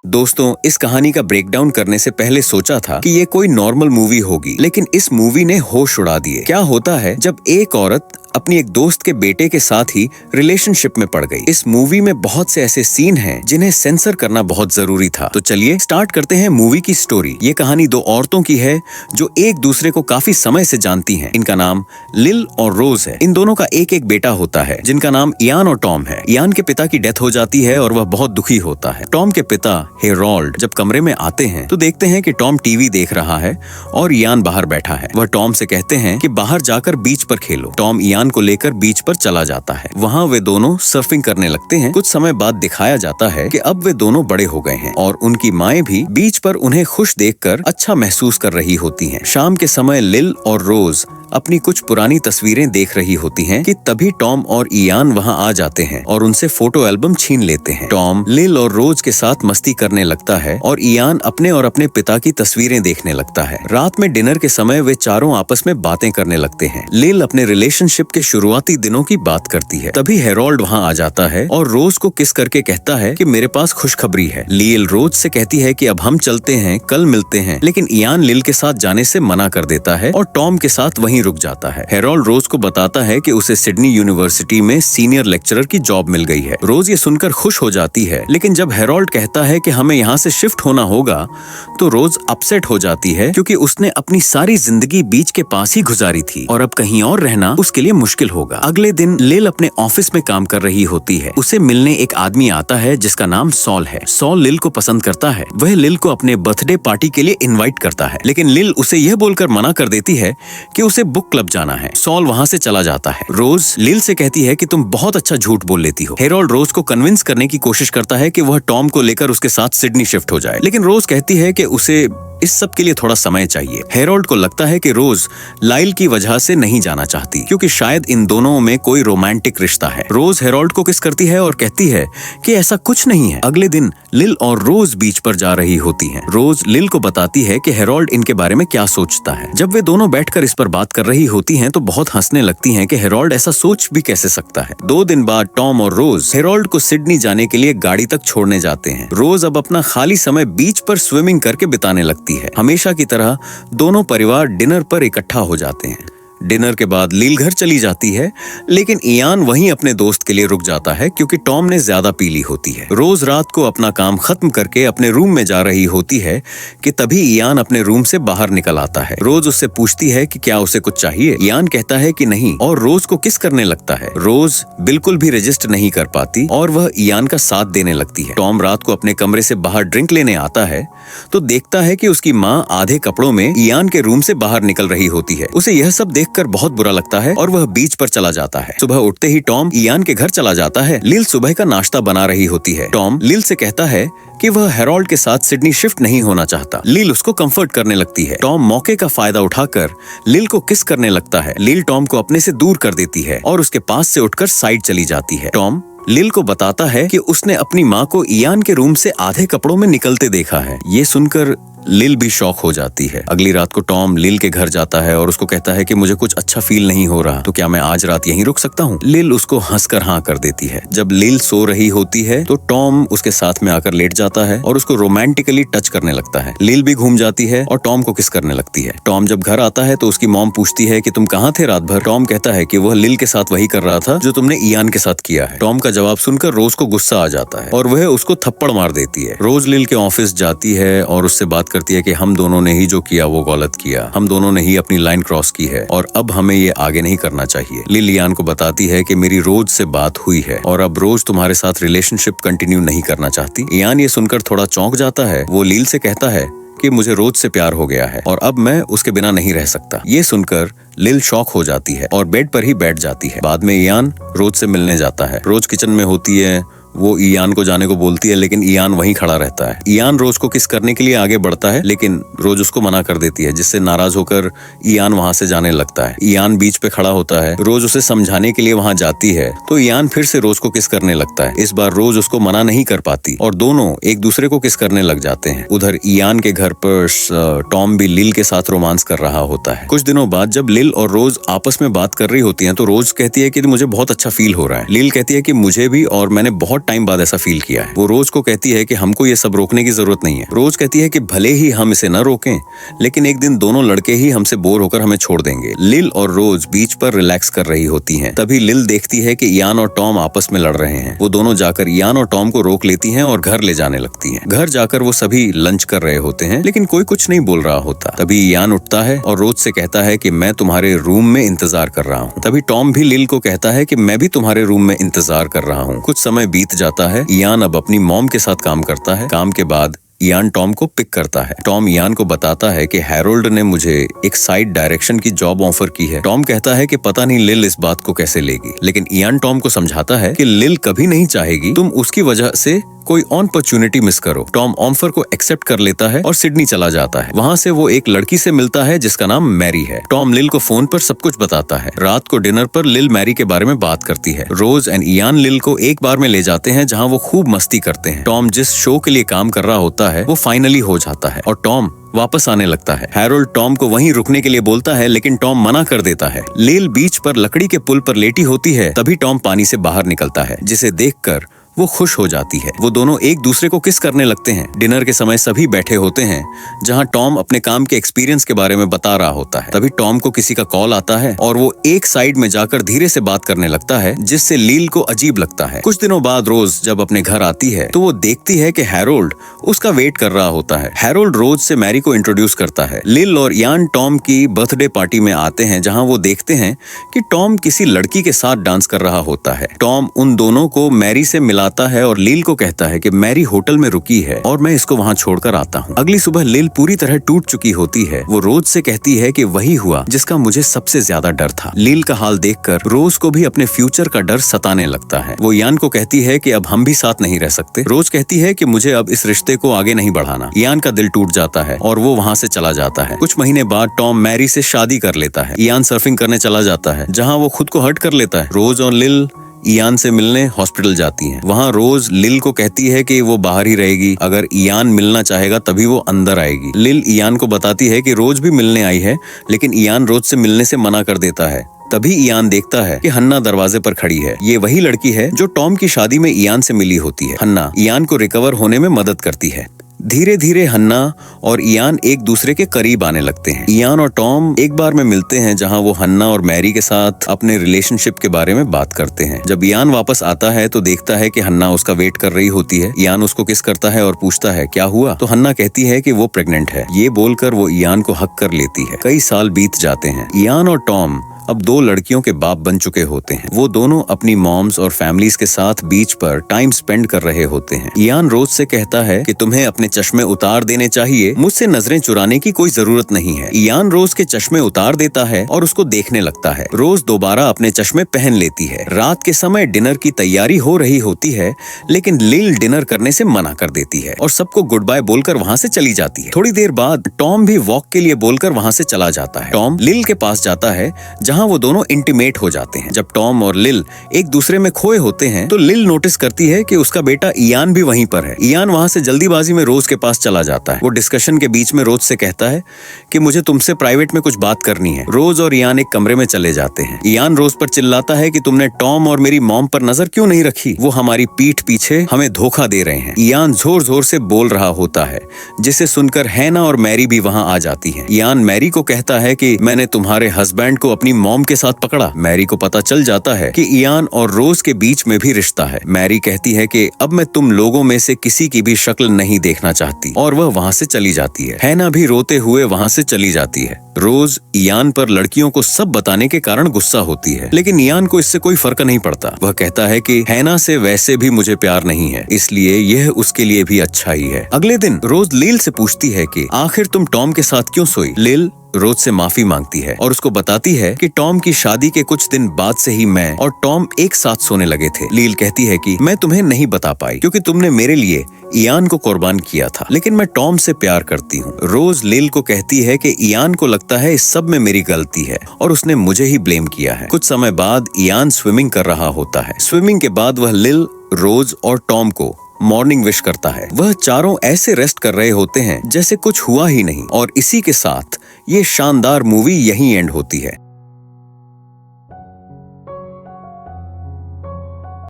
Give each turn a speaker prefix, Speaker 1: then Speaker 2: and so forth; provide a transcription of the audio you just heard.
Speaker 1: दोस्तों, इस कहानी का ब्रेकडाउन करने से पहले सोचा था कि ये कोई नॉर्मल मूवी होगी, लेकिन इस मूवी ने होश उड़ा दिए। क्या होता है जब एक औरत अपनी एक दोस्त के बेटे के साथ ही रिलेशनशिप में पड़ गई। इस मूवी में बहुत से ऐसे सीन हैं जिन्हें सेंसर करना बहुत जरूरी था। तो चलिए स्टार्ट करते हैं मूवी की स्टोरी। ये कहानी दो औरतों की है जो एक दूसरे को काफी समय से जानती हैं। इनका नाम लिल और रोज है। इन दोनों का एक एक बेटा होता है जिनका नाम इयान और टॉम है। इयान के पिता की डेथ हो जाती है और वह बहुत दुखी होता है। टॉम के पिता हेरोल्ड जब कमरे में आते हैं तो देखते हैं कि टॉम टीवी देख रहा है और इयान बाहर बैठा है। वह टॉम से कहते हैं कि बाहर जाकर बीच पर खेलो। टॉम इयान को लेकर बीच पर चला जाता है। वहाँ वे दोनों सर्फिंग करने लगते हैं। कुछ समय बाद दिखाया जाता है कि अब वे दोनों बड़े हो गए हैं और उनकी माएं भी बीच पर उन्हें खुश देखकर अच्छा महसूस कर रही होती हैं। शाम के समय लिल और रोज अपनी कुछ पुरानी तस्वीरें देख रही होती हैं कि तभी टॉम और इयान वहां आ जाते हैं और उनसे फोटो एल्बम छीन लेते हैं। टॉम लिल और रोज के साथ मस्ती करने लगता है और इयान अपने और अपने पिता की तस्वीरें देखने लगता है। रात में डिनर के समय वे चारों आपस में बातें करने लगते हैं। लिल अपने रिलेशनशिप के शुरुआती दिनों की बात करती है। तभी हेरोल्ड वहां आ जाता है और रोज को किस करके कहता है कि मेरे पास खुशखबरी है। लिल रोज से कहती है कि अब हम चलते हैं, कल मिलते हैं, लेकिन इयान लिल के साथ जाने से मना कर देता है और टॉम के साथ वहीं रुक जाता है। हेरोल्ड रोज को बताता है कि उसे सिडनी यूनिवर्सिटी में सीनियर लेक्चरर की जॉब मिल गई है। रोज ये सुनकर खुश हो जाती है, लेकिन जब हेरोल्ड कहता है कि हमें यहाँ से शिफ्ट होना होगा तो रोज अपसेट हो जाती है क्योंकि उसने अपनी सारी जिंदगी बीच के पास ही गुजारी थी और अब कहीं और रहना उसके लिए मुश्किल होगा। अगले दिन लिल अपने ऑफिस में काम कर रही होती है। उसे मिलने एक आदमी आता है जिसका नाम सॉल है। सॉल लिल को पसंद करता है। वह लिल को अपने बर्थडे पार्टी के लिए इनवाइट करता है, लेकिन लिल उसे यह बोलकर मना कर देती है कि उसे बुक क्लब जाना है। सॉल वहाँ से चला जाता है। रोज लिल से कहती है कि तुम बहुत अच्छा झूठ बोल लेती हो। हेरोल्ड रोज को कन्विंस करने की कोशिश करता है कि वह टॉम को लेकर उसके साथ सिडनी शिफ्ट हो जाए, लेकिन रोज कहती है कि उसे इस सब के लिए थोड़ा समय चाहिए। हेरोल्ड को लगता है कि रोज लाइल की वजह से नहीं जाना चाहती क्योंकि शायद इन दोनों में कोई रोमांटिक रिश्ता है। रोज हेरोल्ड को किस करती है और कहती है कि ऐसा कुछ नहीं है। अगले दिन लिल और रोज बीच पर जा रही होती हैं। रोज लिल को बताती है कि हेरोल्ड इनके बारे में क्या सोचता है। जब वे दोनों बैठकर इस पर बात कर रही होती हैं तो बहुत हंसने लगती हैं कि हेरोल्ड ऐसा सोच भी कैसे सकता है। 2 दिन बाद टॉम और रोज हेरोल्ड को सिडनी जाने के लिए गाड़ी तक छोड़ने जाते हैं। रोज अब अपना खाली समय बीच पर स्विमिंग करके बिताने लगती है। हमेशा की तरह दोनों परिवार डिनर पर इकट्ठा हो जाते हैं। डिनर के बाद लील घर चली जाती है, लेकिन इयान वहीं अपने दोस्त के लिए रुक जाता है क्योंकि टॉम ने ज्यादा पी ली होती है। रोज रात को अपना काम खत्म करके अपने रूम में जा रही होती है कि तभी इयान अपने रूम से बाहर निकल आता है। रोज उससे पूछती है कि क्या उसे कुछ चाहिए। इयान कहता है कि नहीं और रोज को किस करने लगता है। रोज बिल्कुल भी रजिस्ट नहीं कर पाती और वह इयान का साथ देने लगती है। टॉम रात को अपने कमरे से बाहर ड्रिंक लेने आता है तो देखता है कि उसकी माँ आधे कपड़ों में इयान के रूम से बाहर निकल रही होती है। उसे यह सब कर बहुत बुरा लगता है और वह बीच पर चला जाता है। सुबह उठते ही टॉम इयान के घर चला जाता है। लिल सुबह का नाश्ता बना रही होती है। टॉम लिल से कहता है कि वह हेरोल्ड के साथ सिडनी शिफ्ट नहीं होना चाहता। लिल उसको कंफर्ट करने लगती है। टॉम मौके का फायदा उठाकर लिल को किस करने लगता है। लिल टॉम को अपने से दूर कर देती है और उसके पास से उठकर साइड चली जाती है। टॉम लिल को बताता है कि उसने अपनी माँ को इयान के रूम से आधे कपड़ों में निकलते देखा है। ये सुनकर लिल भी शॉक हो जाती है। अगली रात को टॉम लिल के घर जाता है और उसको कहता है कि मुझे कुछ अच्छा फील नहीं हो रहा, तो क्या मैं आज रात यहीं रुक सकता हूँ। लिल उसको हंसकर हाँ कर देती है। जब लिल सो रही होती है तो टॉम उसके साथ में आकर लेट जाता है और उसको रोमांटिकली टच करने लगता है। लिल भी घूम जाती है और टॉम को किस करने लगती है। टॉम जब घर आता है तो उसकी मॉम पूछती है कि तुम कहाँ थे रात भर। टॉम कहता है कि वह लिल के साथ वही कर रहा था जो तुमने इयान के साथ किया है। टॉम का जवाब सुनकर रोज को गुस्सा आ जाता है और वह उसको थप्पड़ मार देती है। रोज लिल के ऑफिस जाती है और उससे बात करती है कि हम दोनों ने ही जो किया वो गलत किया। हम दोनों ने ही अपनी लाइन क्रॉस की है और अब हमें ये आगे नहीं करना चाहिए। लिल इयान को बताती है कि मेरी रोज से बात हुई है और अब रोज तुम्हारे साथ रिलेशनशिप कंटिन्यू नहीं करना चाहती। इयान ये सुनकर थोड़ा चौंक जाता है। वो लिल से कहता है कि मुझे रोज से प्यार हो गया है और अब मैं उसके बिना नहीं रह सकता। ये सुनकर लिल शॉक हो जाती है और बेड पर ही बैठ जाती है। बाद में इयान रोज से मिलने जाता है। रोज किचन में होती है। वो इयान को जाने को बोलती है, लेकिन इयान वहीं खड़ा रहता है। इयान रोज को किस करने के लिए आगे बढ़ता है, लेकिन रोज उसको मना कर देती है, जिससे नाराज होकर इयान वहां से जाने लगता है। इयान बीच पे खड़ा होता है। रोज उसे समझाने के लिए वहां जाती है तो इयान फिर से रोज को किस करने लगता है। इस बार रोज उसको मना नहीं कर पाती और दोनों एक दूसरे को किस करने लग जाते हैं। उधर इयान के घर पर टॉम भी लिल के साथ रोमांस कर रहा होता है। कुछ दिनों बाद जब लिल और रोज आपस में बात कर रही होती है तो रोज कहती है कि मुझे बहुत अच्छा फील हो रहा है। लिल कहती है कि मुझे भी, और मैंने बहुत बहुत टाइम बाद ऐसा फील किया है। वो रोज को कहती है कि हमको ये सब रोकने की जरूरत नहीं है। रोज कहती है कि भले ही हम इसे न रोकें, लेकिन एक दिन दोनों लड़के ही हमसे बोर होकर हमें छोड़ देंगे। लिल और रोज बीच पर रिलैक्स कर रही होती हैं। तभी लिल देखती है कि इयान और टॉम आपस में लड़ रहे हैं। वो दोनों जाकर इयान और टॉम को रोक लेती हैं और घर ले जाने लगती हैं। घर जाकर वो सभी लंच कर रहे होते हैं, लेकिन कोई कुछ नहीं बोल रहा होता। तभी इयान उठता है और रोज से कहता है कि मैं तुम्हारे रूम में इंतजार कर रहा हूँ। तभी टॉम भी लिल को कहता है कि मैं भी तुम्हारे रूम में इंतजार कर रहा हूँ। कुछ समय बीत जाता है। इयान अब अपनी मॉम के साथ काम करता है। काम के बाद इयान टॉम को पिक करता है। टॉम इयान को बताता है कि हैरोल्ड ने मुझे एक साइड डायरेक्शन की जॉब ऑफर की है। टॉम कहता है कि पता नहीं लिल इस बात को कैसे लेगी, लेकिन इयान टॉम को समझाता है कि लिल कभी नहीं चाहेगी तुम उसकी वजह से कोई अपॉर्चुनिटी मिस करो। टॉम ऑफर को एक्सेप्ट कर लेता है और सिडनी चला जाता है। वहाँ से वो एक लड़की से मिलता है जिसका नाम मैरी है। टॉम लिल को फोन पर सब कुछ बताता है। रात को डिनर पर लिल मैरी के बारे में बात करती है। रोज एंड इयान लिल को एक बार में ले जाते हैं जहाँ वो खूब मस्ती करते हैं। टॉम जिस शो के लिए काम कर रहा होता है वो फाइनली हो जाता है और टॉम वापस आने लगता है। हैरोल्ड टॉम को वहीं रुकने के लिए बोलता है, लेकिन टॉम मना कर देता है। लिल बीच पर लकड़ी के पुल पर लेटी होती है। तभी टॉम पानी से बाहर निकलता है, जिसे देखकर वो खुश हो जाती है। वो दोनों एक दूसरे को किस करने लगते हैं। डिनर के समय सभी बैठे होते हैं, जहां टॉम अपने काम के एक्सपीरियंस के बारे में बता रहा होता है। तभी टॉम को किसी का कॉल आता है और वो एक साइड में जाकर धीरे से बात करने लगता है, जिससे लील को अजीब लगता है। कुछ दिनों बाद रोज जब अपने घर आती है तो वो देखती है कि हैरोल्ड उसका वेट कर रहा होता है। हैरोल्ड रोज से मैरी को इंट्रोड्यूस करता है। लिल और इयान टॉम की बर्थडे पार्टी में आते हैं, जहाँ वो देखते हैं कि टॉम किसी लड़की के साथ डांस कर रहा होता है। टॉम उन दोनों को मैरी से मिलाता है और लिल को कहता है कि मैरी होटल में रुकी है और मैं इसको वहाँ छोड़कर आता हूँ। अगली सुबह लिल पूरी तरह टूट चुकी होती है। वो रोज से कहती है कि वही हुआ जिसका मुझे सबसे ज्यादा डर था। लिल का हाल देखकर रोज को भी अपने फ्यूचर का डर सताने लगता है। वो इयान को कहती है कि अब हम भी साथ नहीं रह सकते। रोज कहती है कि मुझे अब इस रिश्ते को आगे नहीं बढ़ाना। इयान का दिल टूट जाता है और वो वहाँ से चला जाता है। कुछ महीने बाद टॉम मैरी से शादी कर लेता है। इयान सर्फिंग करने चला जाता है, जहाँ वो खुद को हर्ट कर लेता है। रोज और लिल इयान से मिलने हॉस्पिटल जाती हैं। वहाँ रोज लिल को कहती है कि वो बाहर ही रहेगी, अगर इयान मिलना चाहेगा तभी वो अंदर आएगी। लिल इयान को बताती है कि रोज भी मिलने आई है, लेकिन इयान रोज से मिलने से मना कर देता है। तभी इयान देखता है कि हन्ना दरवाजे पर खड़ी है। ये वही लड़की है जो टॉम की शादी में इयान से मिली होती है। हन्ना इयान को रिकवर होने में मदद करती है। धीरे धीरे हन्ना और इयान एक दूसरे के करीब आने लगते हैं। इयान और टॉम एक बार में मिलते हैं, जहां वो हन्ना और मैरी के साथ अपने रिलेशनशिप के बारे में बात करते हैं। जब इयान वापस आता है तो देखता है कि हन्ना उसका वेट कर रही होती है। इयान उसको किस करता है और पूछता है क्या हुआ, तो हन्ना कहती है कि वो प्रेग्नेंट है। ये बोलकर वो इयान को हक कर लेती है। कई साल बीत जाते हैं। इयान और टॉम अब दो लड़कियों के बाप बन चुके होते हैं। वो दोनों अपनी मॉम्स और फैमिलीज के साथ बीच पर टाइम स्पेंड कर रहे होते हैं। इयान रोज से कहता है कि तुम्हें अपने चश्मे उतार देने चाहिए, मुझसे नजरें चुराने की कोई जरूरत नहीं है। इयान रोज के चश्मे उतार देता है और उसको देखने लगता है। रोज दोबारा अपने चश्मे पहन लेती है। रात के समय डिनर की तैयारी हो रही होती है, लेकिन लिल डिनर करने से मना कर देती है और सबको गुड बाय बोलकर वहाँ से चली जाती है। थोड़ी देर बाद टॉम भी वॉक के लिए बोलकर वहाँ से चला जाता है। टॉम लिल के पास जाता है, जहाँ वो दोनों इंटीमेट हो जाते हैं। जब टॉम और लिल एक दूसरे में खोए होते हैं तो लिल नोटिस करती है कि उसका बेटा इयान भी वहीं पर है। इयान वहां से जल्दीबाजी में रोज के पास चला जाता है। वो डिस्कशन के बीच में रोज से कहता है कि मुझे तुमसे प्राइवेट में कुछ बात करनी है। रोज और इयान एक कमरे में चले जाते हैं। इयान रोज पर चिल्लाता है कि तुमने टॉम और मेरी मॉम पर नजर क्यों नहीं रखी, वो हमारी पीठ पीछे हमें धोखा दे रहे हैं। इयान जोर जोर से बोल रहा होता है, जिसे सुनकर हैना और मैरी भी वहां आ जाती है। इयान मैरी को कहता है कि मैंने तुम्हारे हस्बैंड को अपनी मॉम के साथ पकड़ा। मैरी को पता चल जाता है कि इयान और रोज के बीच में भी रिश्ता है। मैरी कहती है कि अब मैं तुम लोगों में से किसी की भी शक्ल नहीं देखना चाहती, और वह वहाँ से चली जाती है। हैना भी रोते हुए वहाँ से चली जाती है। रोज इयान पर लड़कियों को सब बताने के कारण गुस्सा होती है, लेकिन इयान को इससे कोई फर्क नहीं पड़ता। वह कहता है कि हैना से वैसे भी मुझे प्यार नहीं है, इसलिए यह उसके लिए भी अच्छा ही है। अगले दिन रोज लिल से पूछती है कि आखिर तुम टॉम के साथ क्यों सोई। लिल रोज से माफी मांगती है और उसको बताती है कि टॉम की शादी के कुछ दिन बाद से ही मैं और टॉम एक साथ सोने लगे थे। लील कहती है कि मैं तुम्हें नहीं बता पाई क्योंकि तुमने मेरे लिए इयान को कुर्बान किया था, लेकिन मैं टॉम से प्यार करती हूँ। रोज लील को कहती है कि इयान को लगता है इस सब में मेरी गलती है और उसने मुझे ही ब्लेम किया है। कुछ समय बाद इयान स्विमिंग कर रहा होता है। स्विमिंग के बाद वह लिल, रोज और टॉम को मॉर्निंग विश करता है। वह चारों ऐसे रेस्ट कर रहे होते हैं जैसे कुछ हुआ ही नहीं, और इसी के साथ ये शानदार मूवी यहीं एंड होती है।